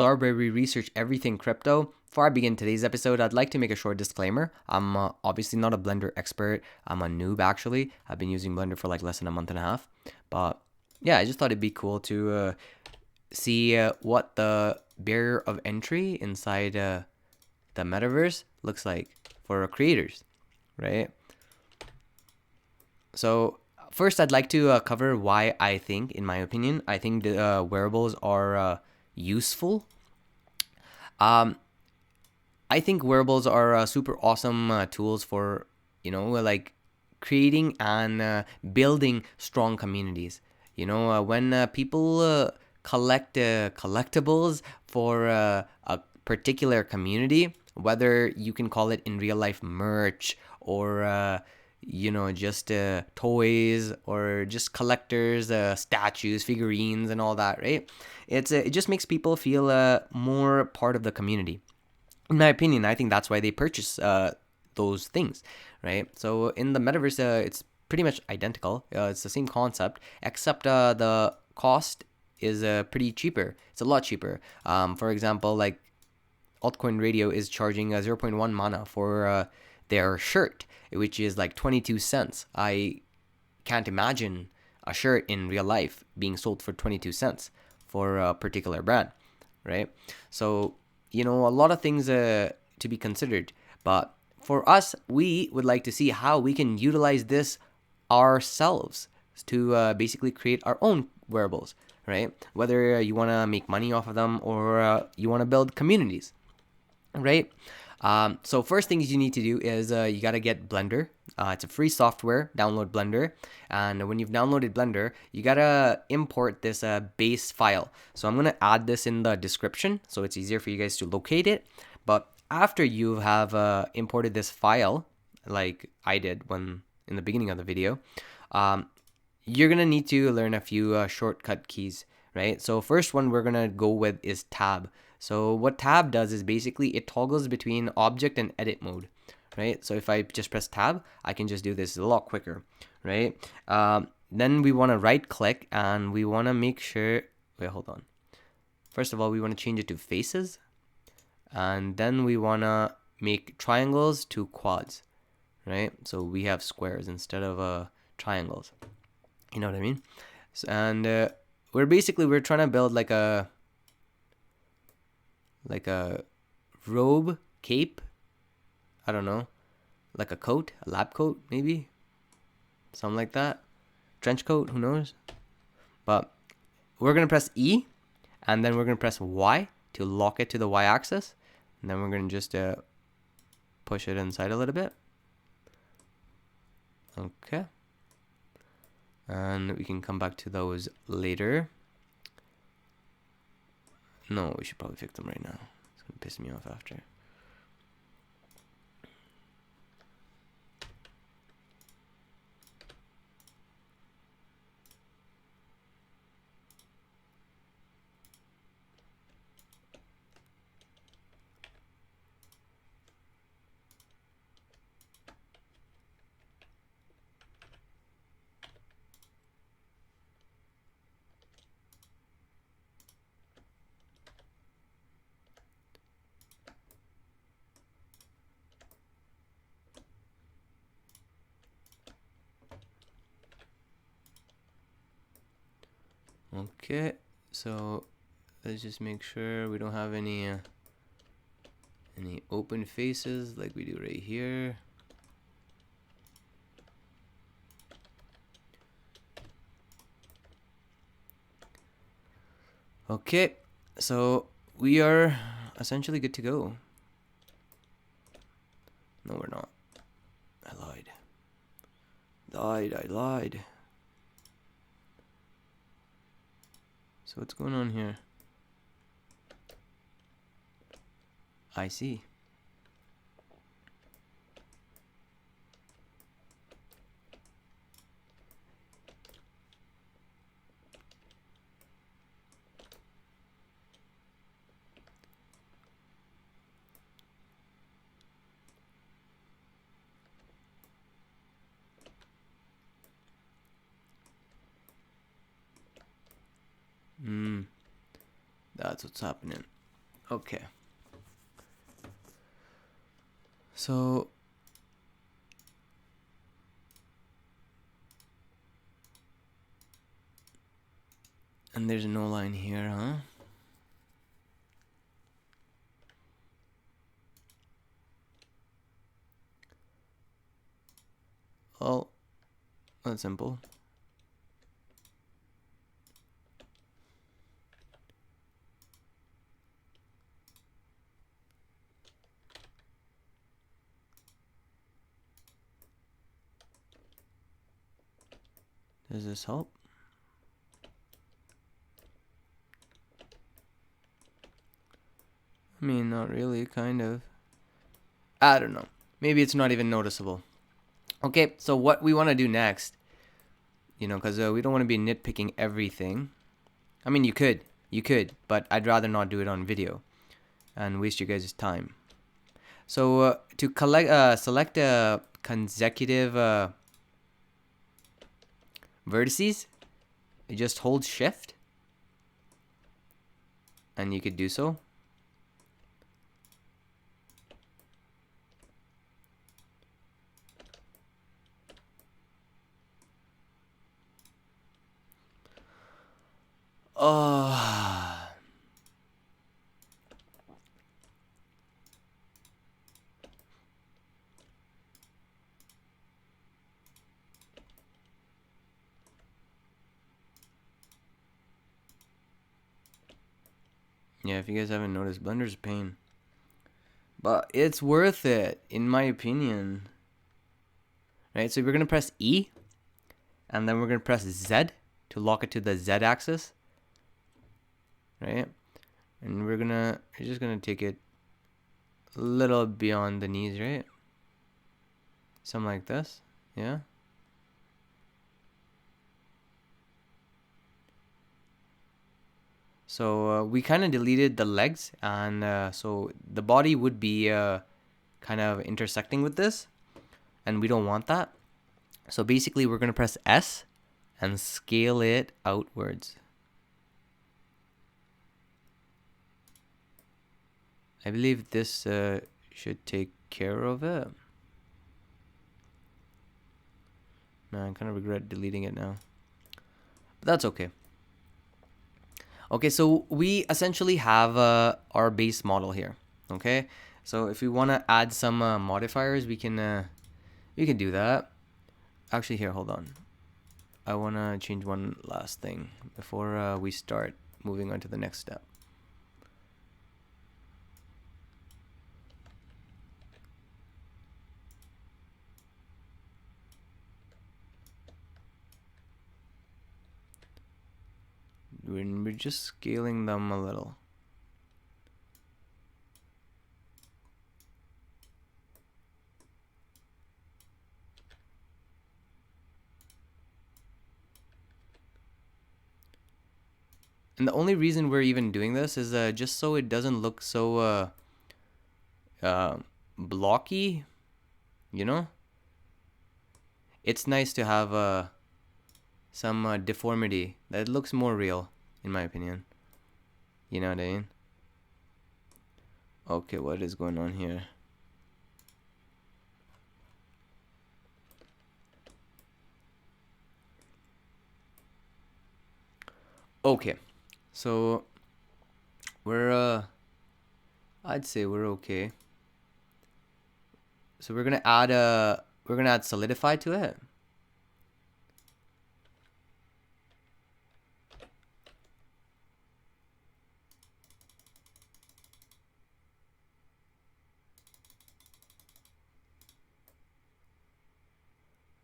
Where we research everything crypto. Before I begin today's episode, I'd like to make a short disclaimer. I'm obviously not a Blender expert. I'm a noob actually. I've been using Blender for like less than a month and a half. But yeah, I just thought it'd be cool to see what the barrier of entry inside the metaverse looks like for creators, right? So first, I'd like to cover why I think, in my opinion, I think the wearables are useful. Um, I think wearables are super awesome tools for, like creating and building strong communities. When people collect collectibles for a particular community, whether you can call it in real life merch or, just toys or just collectors, statues, figurines, and all that, right? It just makes people feel more part of the community. In my opinion, I think that's why they purchase those things, right? So in the metaverse, it's pretty much identical. It's the same concept, except the cost is pretty cheaper. It's a lot cheaper. For example, like altcoin radio is charging 0 0.1 mana for their shirt, which is like 22 cents. I can't imagine a shirt in real life being sold for 22 cents for a particular brand, right? So, a lot of things to be considered. But for us, we would like to see how we can utilize this ourselves to basically create our own wearables, right? Whether you want to make money off of them or you want to build communities, right? So first things you need to do is you got to get Blender. It's a free software. Download Blender, and when you've downloaded Blender, you gotta import this base file. So I'm gonna add this in the description so it's easier for you guys to locate it. But after you have imported this file, like I did when in the beginning of the video, you're gonna need to learn a few shortcut keys, right? So first one we're gonna go with is tab. So what tab does is basically it toggles between object and edit mode, right? So if I just press tab, I can just do this a lot quicker, right? Then we want to right click and we want to make sure, wait, hold on. First of all, we want to change it to faces, and then we want to make triangles to quads, right? So we have squares instead of triangles. You know what I mean? And we're trying to build like a robe, cape, I don't know, like a coat, a lab coat maybe, something like that, trench coat, who knows. But we're gonna press E, and then we're gonna press Y to lock it to the Y axis, and then we're gonna just push it inside a little bit. Okay, and we can come back to those later. No, we should probably fix them right now. It's gonna piss me off after. Okay, so let's just make sure we don't have any open faces like we do right here. Okay, so we are essentially good to go. No, we're not. I lied. I lied. So what's going on here? I see. That's what's happening. Okay. So and there's no line here, huh? Oh, that's simple. Does this help? I mean, not really, kind of. I don't know. Maybe it's not even noticeable. Okay, so what we want to do next, because we don't want to be nitpicking everything. I mean, you could, but I'd rather not do it on video and waste your guys' time. So to select consecutive vertices, you just hold shift and you could do so. Oh, yeah, if you guys haven't noticed, Blender's a pain. But it's worth it, in my opinion. Right, so we're going to press E, and then we're going to press Z to lock it to the Z axis. Right? And we're just going to take it a little beyond the knees, right? Something like this, yeah? So we kind of deleted the legs, and so the body would be kind of intersecting with this, and we don't want that. So basically we're going to press S and scale it outwards. I believe this should take care of it. Man, I kind of regret deleting it now, but that's okay. Okay, so we essentially have our base model here. Okay, so if we want to add some modifiers, we can do that. Actually, here, hold on. I want to change one last thing before we start moving on to the next step. We're just scaling them a little. And the only reason we're even doing this is just so it doesn't look so blocky, It's nice to have some deformity that looks more real, in my opinion. You know what I mean? Okay, what is going on here? Okay, so we're I'd say we're okay. So we're gonna add solidify to it.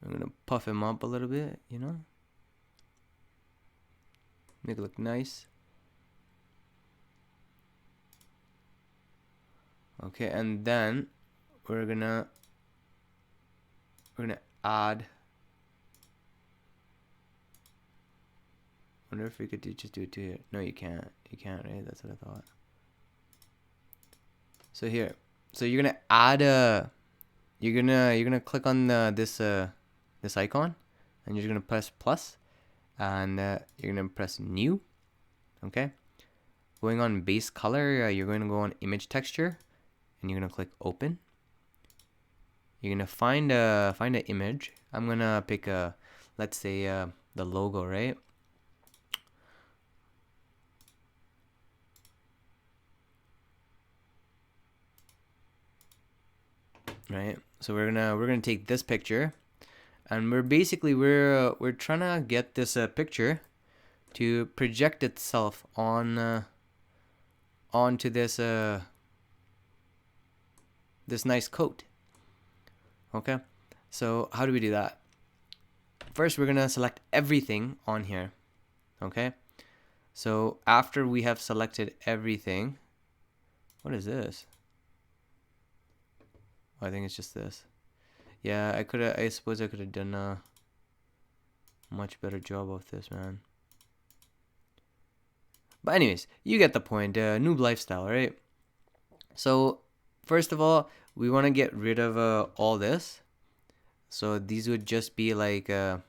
I'm gonna puff him up a little bit, make it look nice. Okay, and then we're gonna add. Wonder if we could just do it to here. No, you can't. You can't, right? That's what I thought. So here, so you're gonna add you're gonna click on this icon, and you're gonna press plus, and you're gonna press new. Okay, going on base color, you're going to go on image texture, and you're going to click open. You're going to find an image. I'm going to pick let's say the logo, right? Right. So we're gonna take this picture, and we're trying to get this picture to project itself on onto this this nice coat. Okay. So how do we do that? First, we're gonna select everything on here. Okay. So after we have selected everything, what is this? Oh, I think it's just this. Yeah, I suppose I could have done a much better job of this, man. But anyways, you get the point. Noob lifestyle, right? So first of all, we want to get rid of all this. So these would just be like the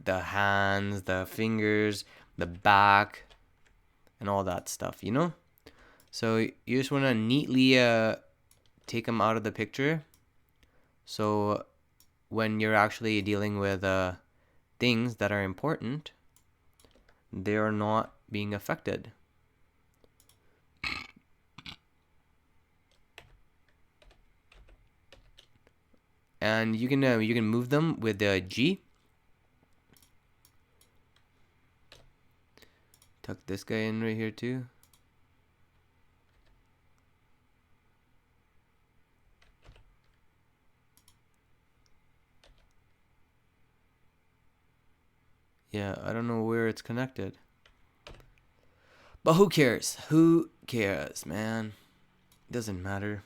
hands, the fingers, the back, and all that stuff, you know? So you just want to neatly take them out of the picture. So when you're actually dealing with things that are important, they are not being affected. And you can move them with the G. Tuck this guy in right here too. Yeah, I don't know where it's connected. But who cares? Who cares, man? Doesn't matter.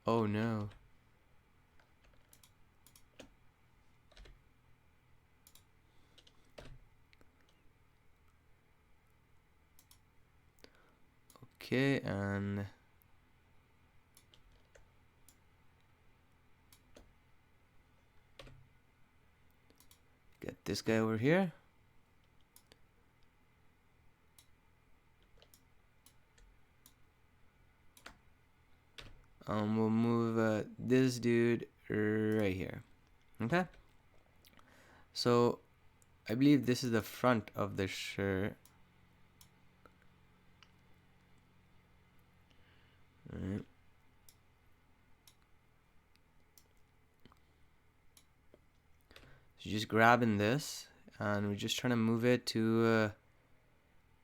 Oh no. Okay, and get this guy over here. We'll move this dude right here. Okay. So I believe this is the front of the shirt. Alright. So just grabbing this, and we're just trying to move it to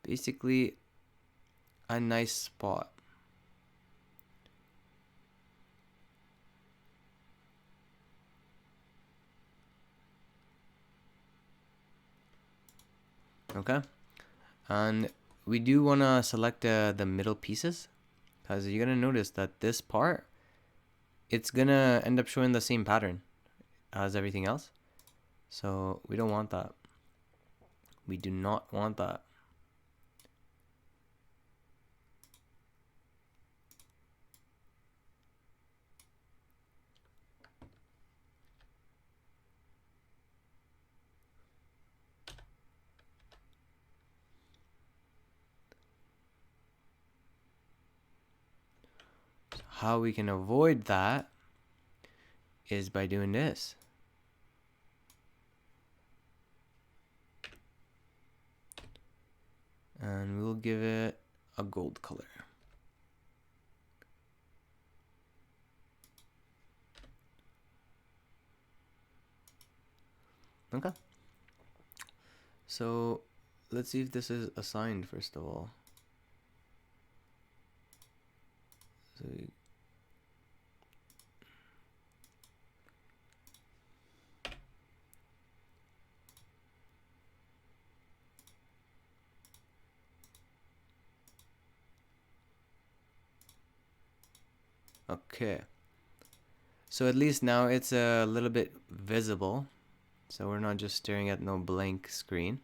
basically a nice spot. Okay, and we do want to select the middle pieces, because you're gonna notice that this part, it's gonna end up showing the same pattern as everything else. So we don't want that. We do not want that. How we can avoid that is by doing this. And we'll give it a gold color. Okay. So let's see if this is assigned first of all. So okay. So at least now it's a little bit visible. So we're not just staring at no blank screen.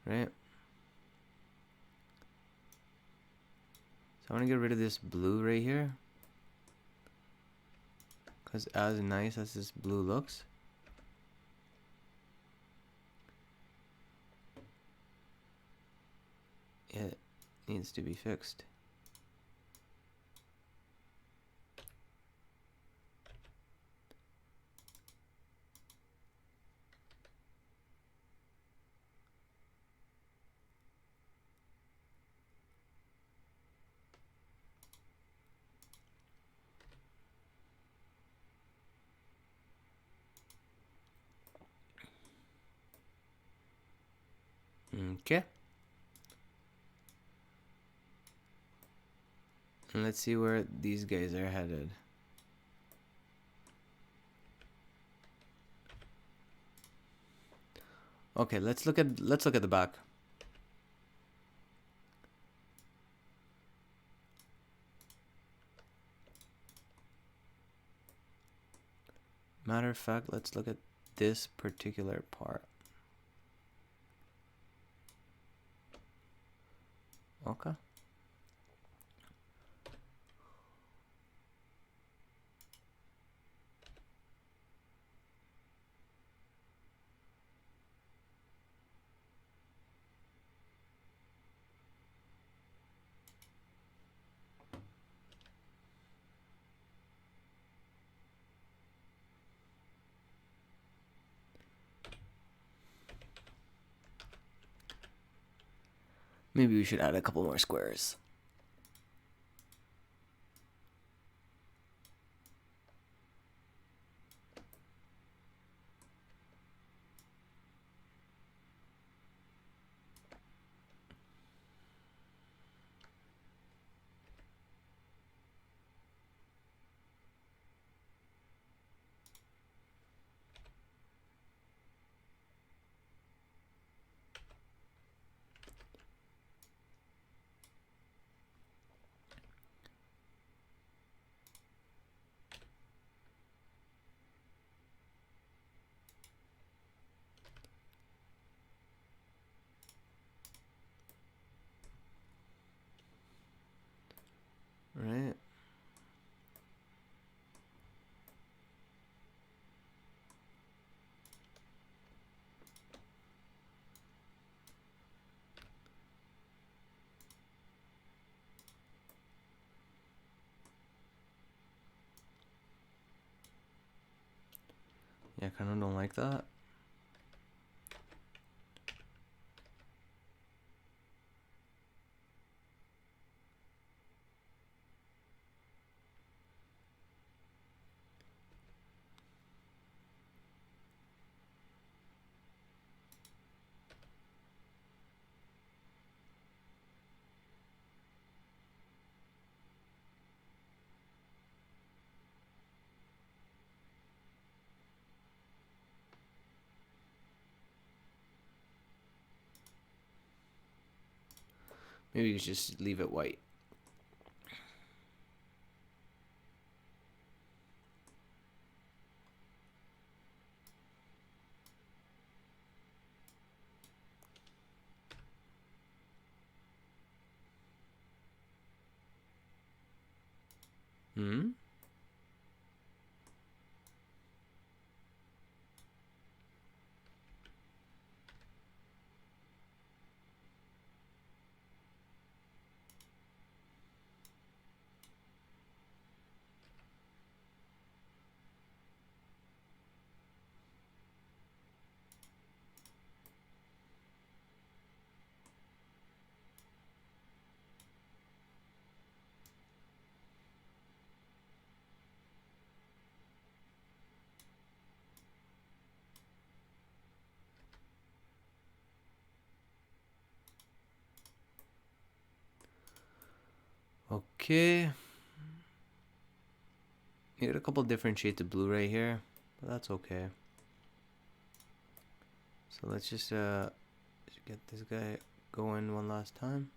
right? So I want to get rid of this blue right here, because as nice as this blue looks, it needs to be fixed. Okay. And let's see where these guys are headed. Okay, let's look at the back. Matter of fact, let's look at this particular part. Okay. Maybe we should add a couple more squares. Right. Yeah, I kind of don't like that. Maybe you just leave it white. Hmm? Okay. You got a couple different shades of blue right here, but that's okay. So let's just get this guy going one last time.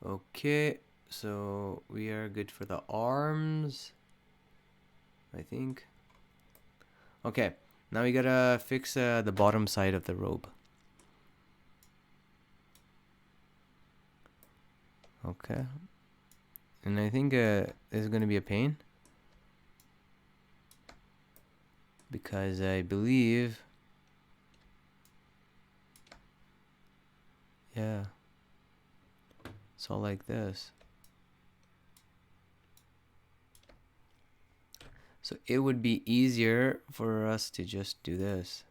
Okay, so we are good for the arms, I think. Okay, now we gotta fix the bottom side of the robe. Okay, and I think this is gonna be a pain because I believe, yeah, it's all like this. So it would be easier for us to just do this.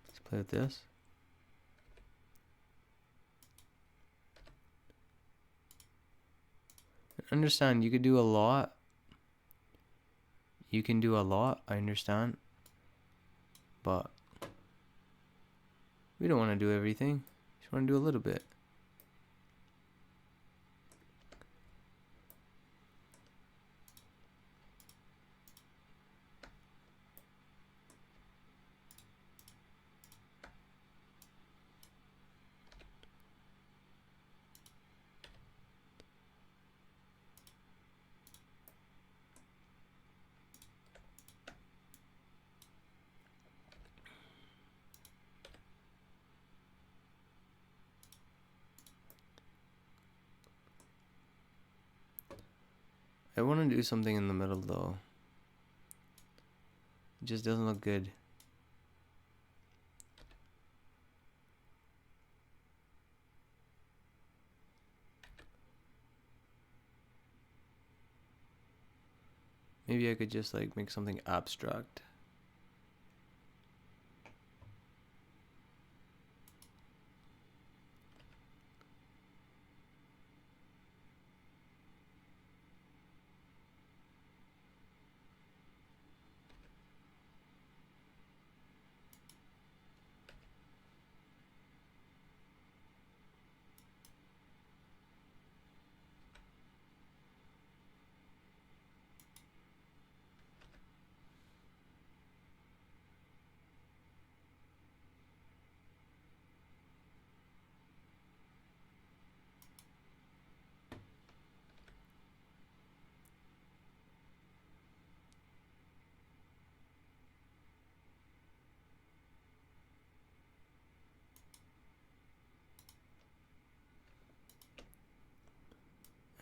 Let's play with this. Understand, you could do a lot. You can do a lot, I understand. But we don't want to do everything. Just want to do a little bit. I want to do something in the middle though. It just doesn't look good. Maybe I could just like make something abstract.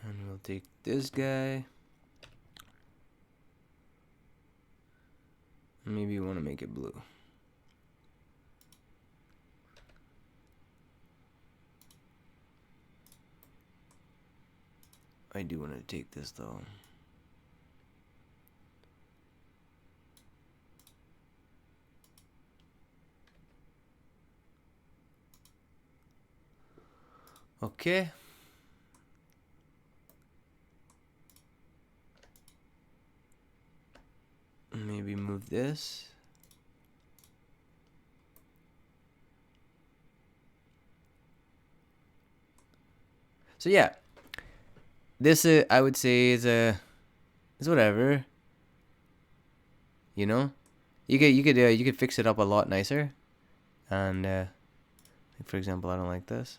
And we'll take this guy. Maybe you want to make it blue. I do want to take this though. Okay. Maybe move this. So yeah, this I would say is whatever. You know, you could fix it up a lot nicer. And like for example, I don't like this.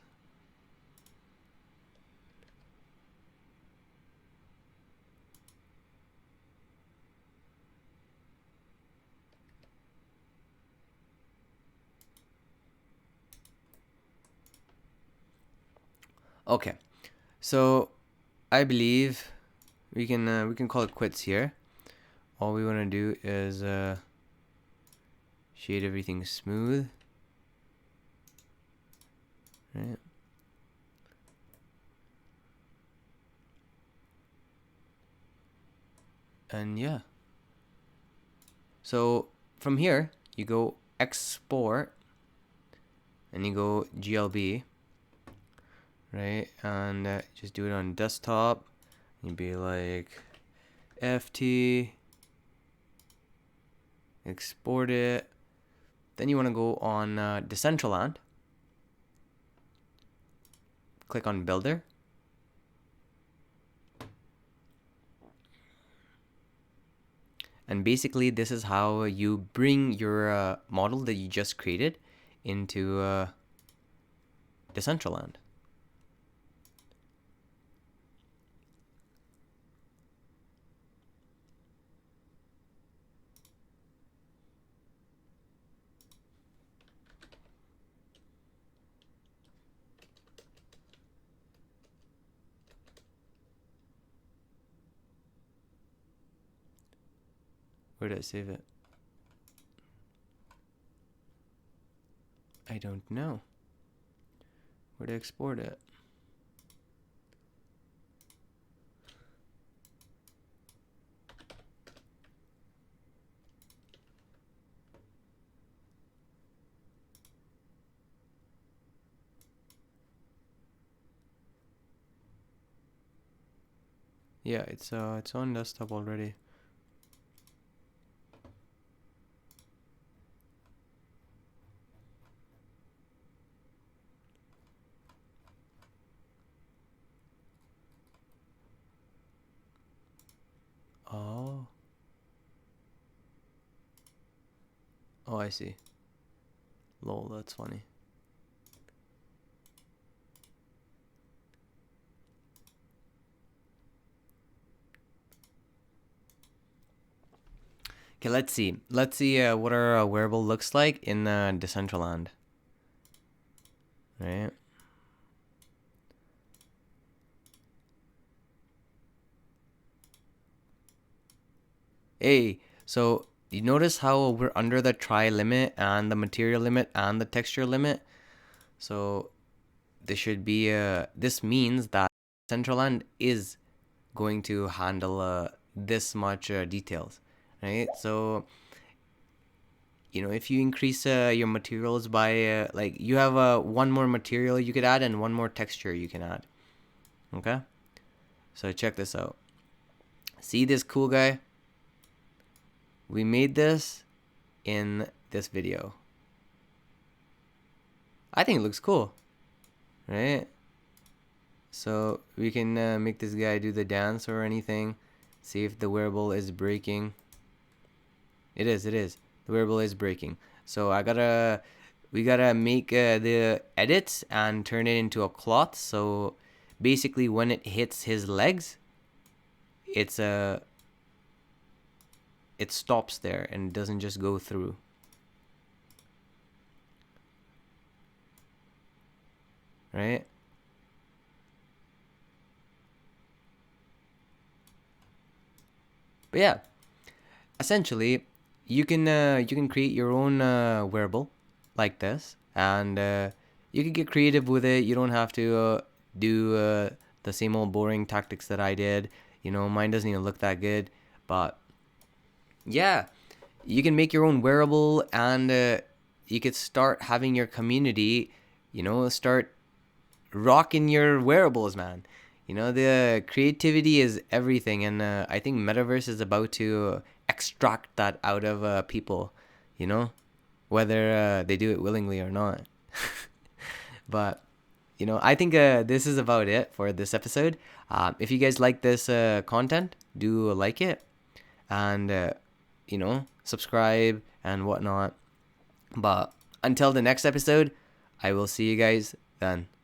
Okay, so I believe we can call it quits here. All we want to do is shade everything smooth, right? And yeah, so from here, you go export, and you go GLB, right? And just do it on desktop. You'd be like FT, export it. Then you want to go on Decentraland. Click on Builder. And basically, this is how you bring your model that you just created into Decentraland. Where did I save it? I don't know. Where to export it? Yeah, it's on desktop already. Oh. Oh, I see. Lol, that's funny. Okay, let's see. Let's see what our wearable looks like in Decentraland. Right? Hey, so you notice how we're under the try limit and the material limit and the texture limit? So this should be this means that Decentraland is going to handle this much details, right? So if you increase your materials by like you have one more material you could add and one more texture you can add. Okay, so check this out. See this cool guy? We made this in this video. I think it looks cool, right? So we can make this guy do the dance or anything. See if the wearable is breaking. It is. The wearable is breaking. So we gotta make the edits and turn it into a cloth. So basically, when it hits his legs, it stops there and doesn't just go through. Right? But yeah, essentially, you can create your own wearable like this, and you can get creative with it. You don't have to do the same old boring tactics that I did. Mine doesn't even look that good, but yeah, you can make your own wearable, and you could start having your community, start rocking your wearables, man. The creativity is everything, and I think Metaverse is about to extract that out of people, whether they do it willingly or not. But, I think this is about it for this episode. If you guys like this content, do like it, and, subscribe and whatnot. But until the next episode, I will see you guys then.